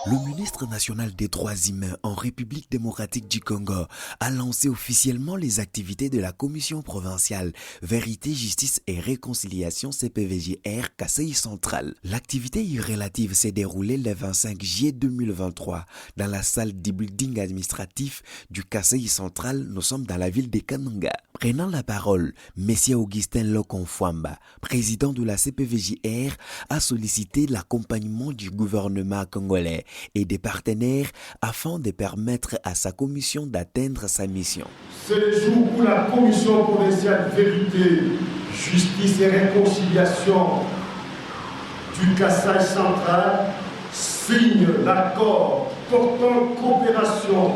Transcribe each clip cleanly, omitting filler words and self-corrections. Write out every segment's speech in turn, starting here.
Le ministre national des droits humains en République démocratique du Congo a lancé officiellement les activités de la Commission provinciale Vérité, Justice et Réconciliation CPVJR Kasaï Central. L'activité relative s'est déroulée le 25 juillet 2023 dans la salle du building administratif du Kasaï Central. Nous sommes dans la ville de Kananga. Prenant la parole, M. Augustin Lokonfwamba, président de la CPVJR, a sollicité l'accompagnement du gouvernement congolais et des partenaires afin de permettre à sa commission d'atteindre sa mission. C'est le jour où la Commission provinciale Vérité, Justice et Réconciliation du Kasaï Central signe l'accord portant coopération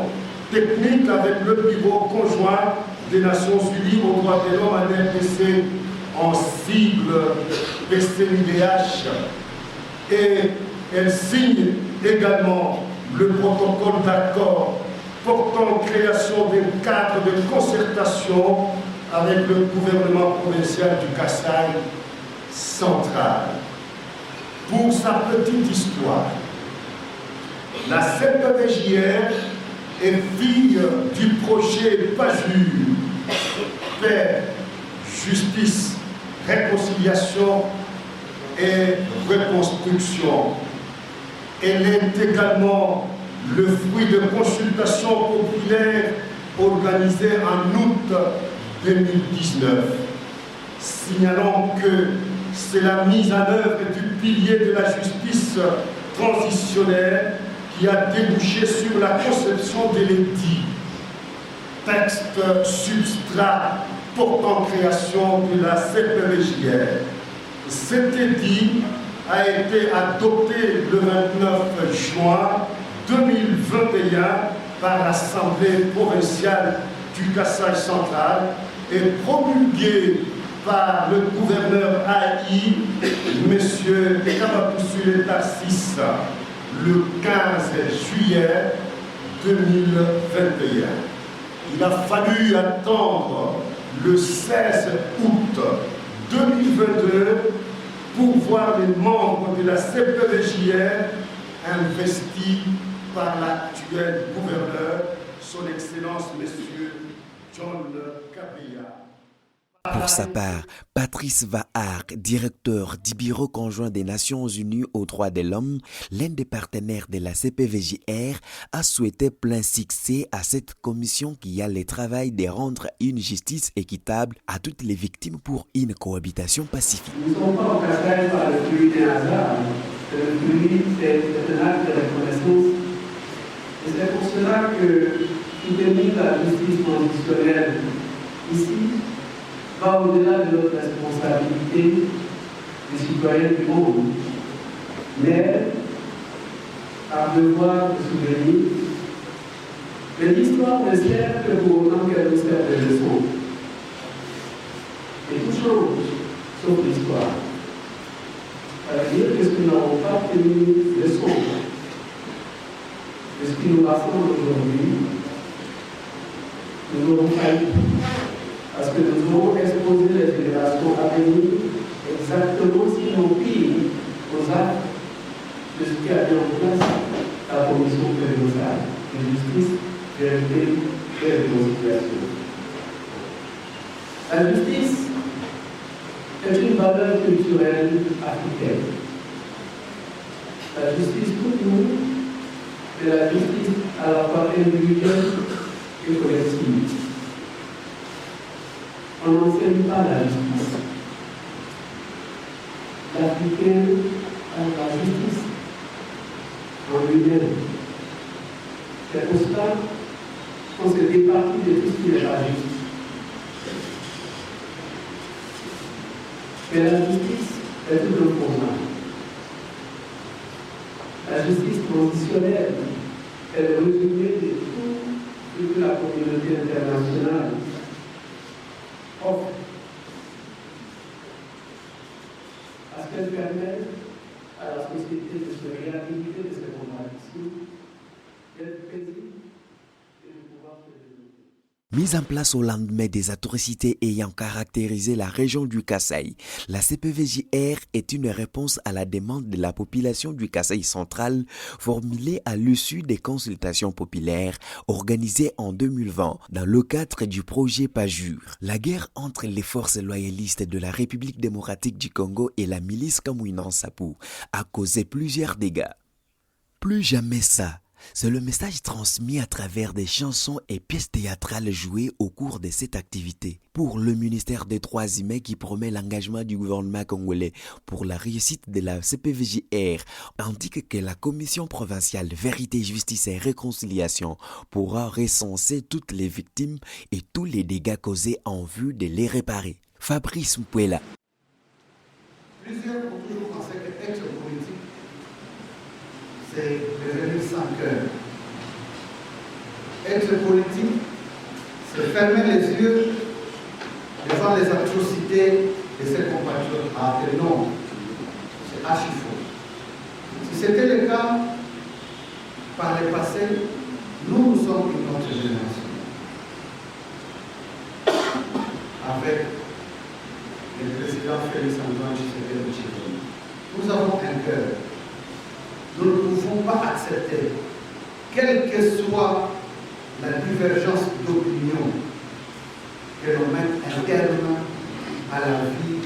technique avec le Bureau conjoint des Nations Unies aux droits de l'homme à RDC en sigle PCIDH, et elle signe également le protocole d'accord portant création d'un cadre de concertation avec le gouvernement provincial du Kasaï Central. Pour sa petite histoire, la CPVJR est fille du projet PAJUR, Paix, Justice, Réconciliation et Reconstruction. Elle est également le fruit de consultations populaires organisées en août 2019, signalant que c'est la mise en œuvre du pilier de la justice transitionnelle qui a débouché sur la conception de l'édit, texte substrat portant création de la CPVJR. Cet édit a été adopté le 29 juin 2021 par l'Assemblée provinciale du Kasaï Central et promulgué par le gouverneur AI, M. Kabapussule Tarsis, le 15 juillet 2021. Il a fallu attendre le 16 août 2022 pour voir les membres de la CPVJR investis par l'actuel gouverneur, son Excellence M. John Kabila. Pour sa part, Patrice Vahar, directeur du Bureau conjoint des Nations Unies aux droits de l'homme, l'un des partenaires de la CPVJR, a souhaité plein succès à cette commission qui a le travail de rendre une justice équitable à toutes les victimes pour une cohabitation pacifique. Nous ne sommes pas au Kasaï par le fruit d'un hasard. Le fruit, c'est un acte de reconnaissance. Et c'est pour cela que soutenir la justice transitionnelle ici va au-delà de notre responsabilité des citoyens du monde, mais par devoir de souvenir. Mais l'histoire ne sert que pour autant qu'elle nous sert de leçon. Et tout change, sauf l'histoire. Ça veut dire que ce que nous n'avons pas tenu leçon de ce qui nous rassemble aujourd'hui, nous aurons failli. Parce que nous aurons exposé les générations à venir exactement sinon pire aux actes de ce qui a mis en place la commission provinciale de justice, vérité et réconciliation. La justice est une valeur culturelle africaine. La justice pour nous est la justice à la fois individuelle et collective. On n'enseigne pas la justice. L'Africain a la justice en lui-même. C'est pour cela qu'on se départit de tout ce qui est la justice. Mais la justice est tout un combat. La justice transitionnelle est le résumé de tout ce que la communauté internationale offre, parce qu'elle permet à la société de se réhabiliter de ses contradictions, d'être paisible et de pouvoir se développer. Mise en place au lendemain des atrocités ayant caractérisé la région du Kasaï, la CPVJR est une réponse à la demande de la population du Kasaï central formulée à l'issue des consultations populaires organisées en 2020 dans le cadre du projet PAJUR. La guerre entre les forces loyalistes de la République démocratique du Congo et la milice Kamwina Nsapu a causé plusieurs dégâts. Plus jamais ça. C'est le message transmis à travers des chansons et pièces théâtrales jouées au cours de cette activité. Pour le ministère des Droits humains qui promet l'engagement du gouvernement congolais pour la réussite de la CPVJR, indique que la commission provinciale Vérité, Justice et Réconciliation pourra recenser toutes les victimes et tous les dégâts causés en vue de les réparer. Fabrice Mpouela. Plusieurs ont toujours pensé que être politique, c'est devenir sans cœur. Être politique, c'est fermer les yeux devant les atrocités de ses compatriotes. Ah, que non, c'est archi faux. Si c'était le cas, par le passé, nous sommes une autre génération. Avec le président Félix Antoine Tshisekedi, nous avons un cœur. Nous ne pouvons pas accepter, quelle que soit la divergence d'opinion, que l'on mette un terme à la vie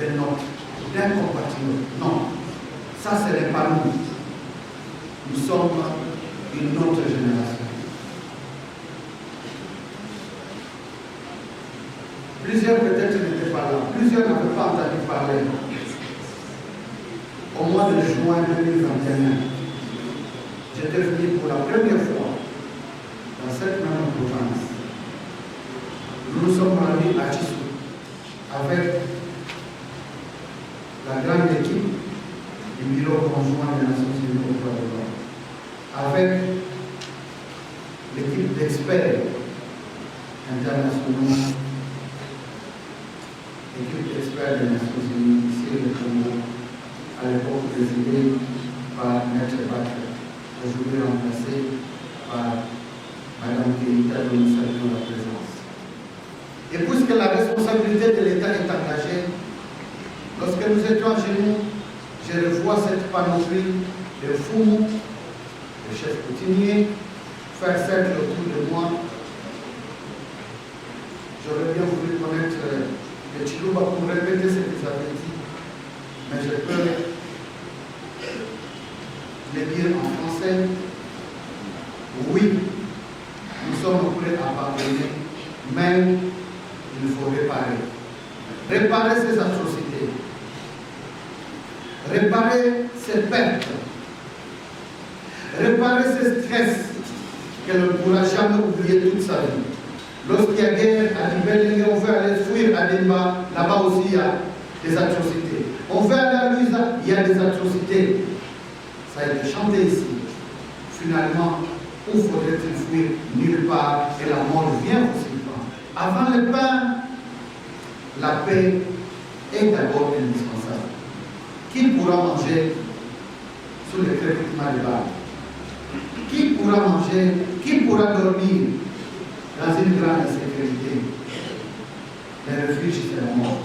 d'un compatriote. Non, ça ce n'est pas nous. Nous sommes une autre génération. Plusieurs peut-être n'étaient pas là, plusieurs n'avaient pas entendu parler. Au mois de juin 2021, j'étais venu pour la première fois dans cette même province. Nous nous sommes rendus à Tissou avec la grande équipe du bureau conjoint des Nations Unies aux droits de l'homme, avec l'équipe d'experts internationaux, l'équipe d'experts des Nations Unies ici au Congo, à l'époque présidée par Maître Bakr, aujourd'hui remplacé par Mme Keïta, dont nous saluons la présence. Et puisque la responsabilité de l'État est engagée, lorsque nous étions chez nous, je revois cette panoplie de fous, de chefs coutumiers, faire cercle autour de moi. J'aurais bien voulu connaître le Chilouba pour répéter ce qu'ils avaient dit, mais je peux le dire en français. Oui, nous sommes prêts à pardonner, mais il faut réparer. Réparer ces atrocités, réparer ces pertes, réparer ces stress qu'elle ne pourra jamais oublier toute sa vie. Lorsqu'il y a guerre à Libéria, on veut aller fuir à Demba, là-bas aussi il y a des atrocités. On veut aller à Luisa, il y a des atrocités. Ça a été chanté ici. Finalement, où faudrait-il fuir? Nulle part, et la mort vient aussi pas. Avant le pain, la paix est d'abord indispensable. Qui pourra manger sous le crépitement des balles? Qui pourra manger? Qui pourra dormir dans une grande insécurité? Les refuges, c'est la mort.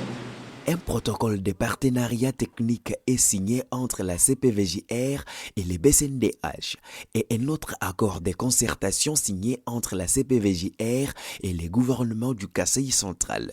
Un protocole de partenariat technique est signé entre la CPVJR et les BCNDH et un autre accord de concertation signé entre la CPVJR et les gouvernements du Kasaï central.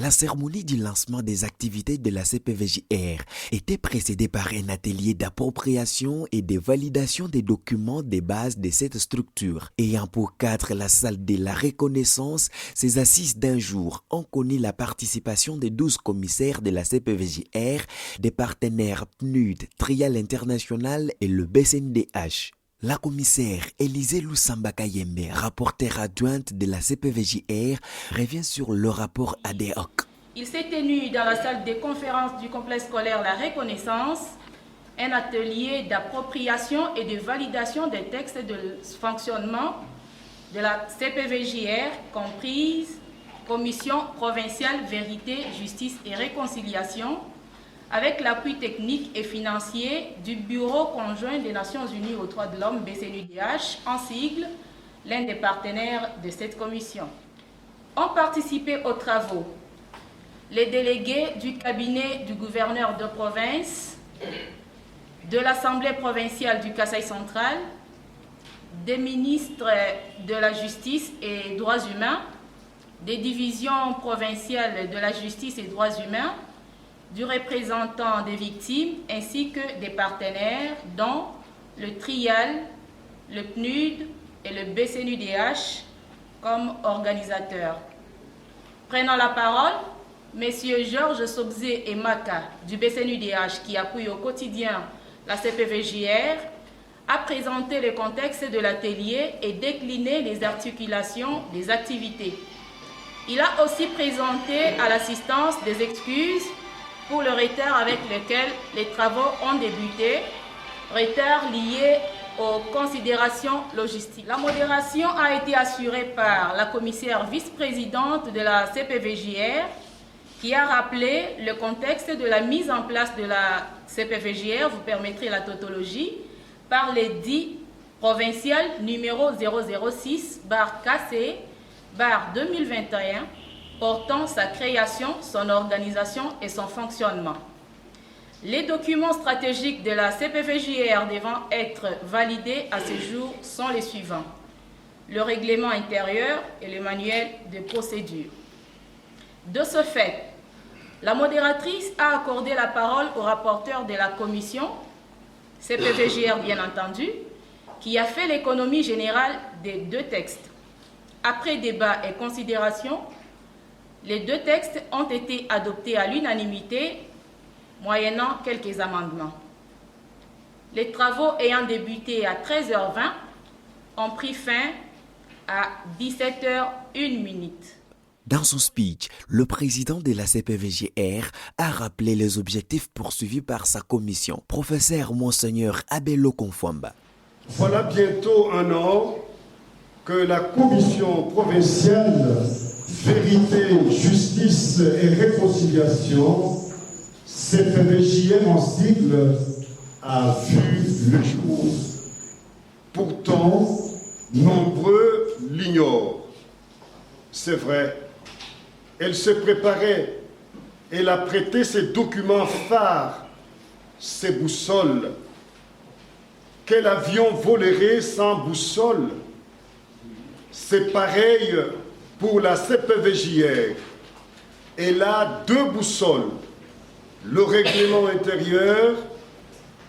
La cérémonie du lancement des activités de la CPVJR était précédée par un atelier d'appropriation et de validation des documents de base de cette structure. Ayant pour cadre la salle de la reconnaissance, ces assises d'un jour ont connu la participation de 12 commissaires de la CPVJR, des partenaires PNUD, Trial International et le BCNDH. La commissaire Élisée Lusamba Kayembe, rapporteure adjointe de la CPVJR, revient sur le rapport ad hoc. Il s'est tenu dans la salle des conférences du complexe scolaire La Reconnaissance un atelier d'appropriation et de validation des textes de fonctionnement de la CPVJR, comprise Commission provinciale Vérité, Justice et Réconciliation, avec l'appui technique et financier du Bureau conjoint des Nations Unies aux droits de l'homme, BCNUDH, en sigle, l'un des partenaires de cette commission. Ont participé aux travaux les délégués du cabinet du gouverneur de province, de l'Assemblée provinciale du Kasaï central, des ministres de la Justice et droits humains, des divisions provinciales de la Justice et droits humains, du représentant des victimes ainsi que des partenaires dont le TRIAL, le PNUD et le BCNUDH comme organisateurs. Prenant la parole, messieurs Georges Sobzé et Maka du BCNUDH qui appuient au quotidien la CPVJR a présenté le contexte de l'atelier et décliné les articulations des activités. Il a aussi présenté à l'assistance des excuses pour le retard avec lequel les travaux ont débuté, retard lié aux considérations logistiques. La modération a été assurée par la commissaire vice-présidente de la CPVJR qui a rappelé le contexte de la mise en place de la CPVJR, vous permettrez la tautologie, par l'édit provincial numéro 006/KC/2021 portant sa création, son organisation et son fonctionnement. Les documents stratégiques de la CPVJR devant être validés à ce jour sont les suivants: le règlement intérieur et le manuel de procédure. De ce fait, la modératrice a accordé la parole au rapporteur de la commission, CPVJR bien entendu, qui a fait l'économie générale des deux textes. Après débat et considération, les deux textes ont été adoptés à l'unanimité, moyennant quelques amendements. Les travaux ayant débuté à 13h20 ont pris fin à 17h01. Dans son speech, le président de la CPVJR a rappelé les objectifs poursuivis par sa commission, professeur Monseigneur Abello Konfwamba. Voilà bientôt un an que la commission provinciale Vérité, Justice et Réconciliation, CPVJR en sigle, a vu le jour. Pourtant, nombreux l'ignorent. C'est vrai, elle se préparait, elle a prêté ses documents phares, ses boussoles. Quel avion volerait sans boussole? C'est pareil pour la CPVJR. Elle a deux boussoles, le règlement intérieur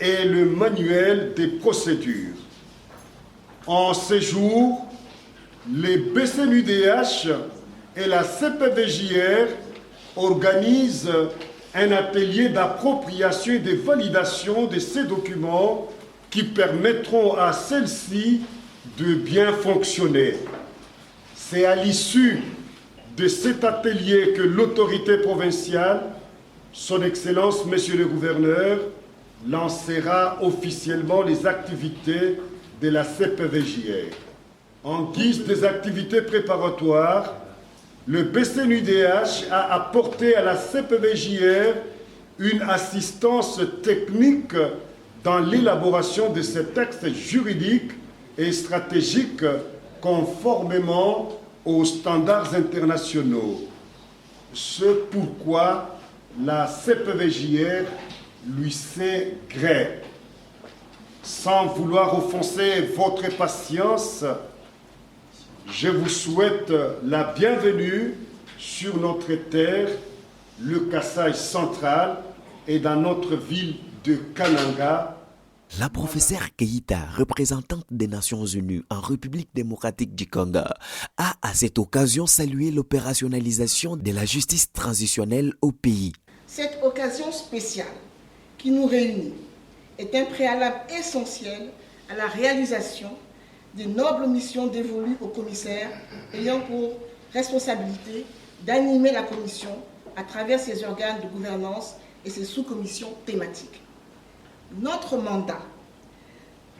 et le manuel des procédures. En ces jours, les BCNUDH et la CPVJR organisent un atelier d'appropriation et de validation de ces documents qui permettront à celle-ci de bien fonctionner. C'est à l'issue de cet atelier que l'autorité provinciale, son Excellence, Monsieur le Gouverneur, lancera officiellement les activités de la CPVJR. En guise des activités préparatoires, le BCNUDH a apporté à la CPVJR une assistance technique dans l'élaboration de ces textes juridiques et stratégiques conformément aux standards internationaux. C'est pourquoi la CPVJR lui sait gré. Sans vouloir offenser votre patience, je vous souhaite la bienvenue sur notre terre, le Kasaï central et dans notre ville de Kananga. La professeure Keïta, représentante des Nations Unies en République démocratique du Congo, a à cette occasion salué l'opérationnalisation de la justice transitionnelle au pays. Cette occasion spéciale qui nous réunit est un préalable essentiel à la réalisation des nobles missions dévolues au commissaire ayant pour responsabilité d'animer la commission à travers ses organes de gouvernance et ses sous-commissions thématiques. Notre mandat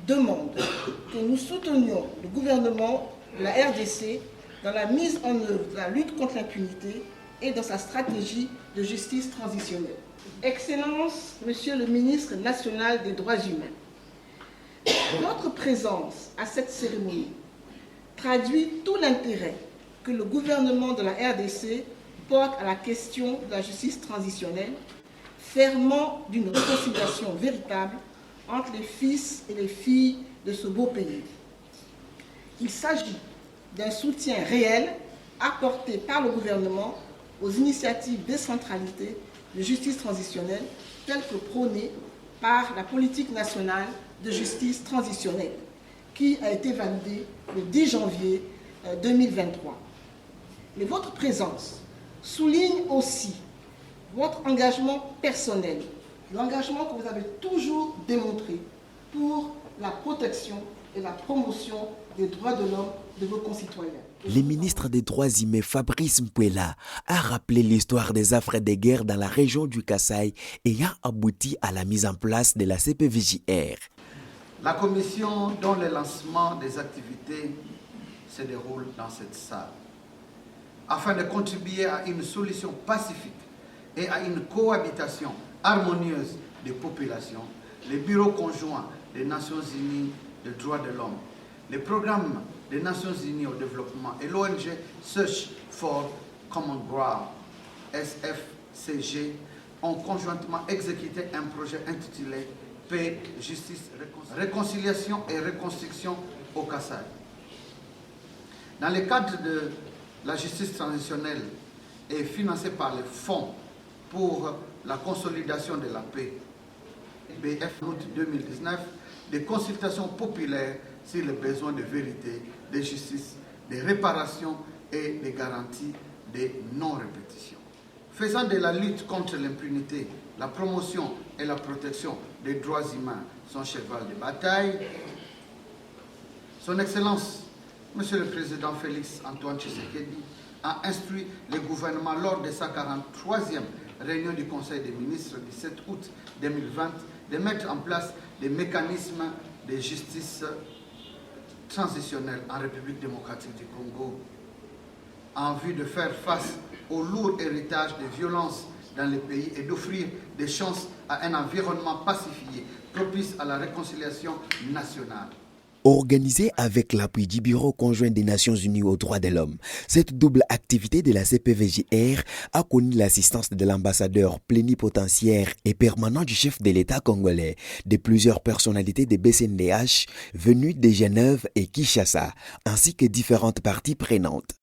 demande que nous soutenions le gouvernement de la RDC dans la mise en œuvre de la lutte contre l'impunité et dans sa stratégie de justice transitionnelle. Excellence, Monsieur le ministre national des Droits humains, votre présence à cette cérémonie traduit tout l'intérêt que le gouvernement de la RDC porte à la question de la justice transitionnelle, ferment d'une réconciliation véritable entre les fils et les filles de ce beau pays. Il s'agit d'un soutien réel apporté par le gouvernement aux initiatives décentralisées de justice transitionnelle telles que prônées par la politique nationale de justice transitionnelle qui a été validée le 10 janvier 2023. Mais votre présence souligne aussi votre engagement personnel, l'engagement que vous avez toujours démontré pour la protection et la promotion des droits de l'homme de vos concitoyens. Le ministre des Droits humains Fabrice Mpouela a rappelé l'histoire des affres de guerre dans la région du Kasaï ayant abouti à la mise en place de la CPVJR. La commission dont le lancement des activités se déroule dans cette salle, afin de contribuer à une solution pacifique et à une cohabitation harmonieuse des populations, les bureaux conjoints des Nations Unies des droits de l'homme, les programmes des Nations Unies au développement et l'ONG Search for Common Ground, SFCG, ont conjointement exécuté un projet intitulé Paix, Justice, Réconciliation et Reconstruction au Kasaï. Dans le cadre de la justice transitionnelle et financé par les fonds pour la consolidation de la paix, BF août 2019, des consultations populaires sur les besoins de vérité, de justice, de réparation et de garantie de non-répétition. Faisant de la lutte contre l'impunité, la promotion et la protection des droits humains son cheval de bataille, Son Excellence, Monsieur le Président Félix Antoine Tshisekedi, a instruit le gouvernement lors de sa 43e réunion du Conseil des ministres du 7 août 2020 de mettre en place des mécanismes de justice transitionnelle en République démocratique du Congo en vue de faire face au lourd héritage de violences dans le pays et d'offrir des chances à un environnement pacifié propice à la réconciliation nationale. Organisée avec l'appui du Bureau conjoint des Nations Unies aux droits de l'homme, cette double activité de la CPVJR a connu l'assistance de l'ambassadeur plénipotentiaire et permanent du chef de l'État congolais, de plusieurs personnalités de BCNDH venues de Genève et Kinshasa, ainsi que différentes parties prenantes.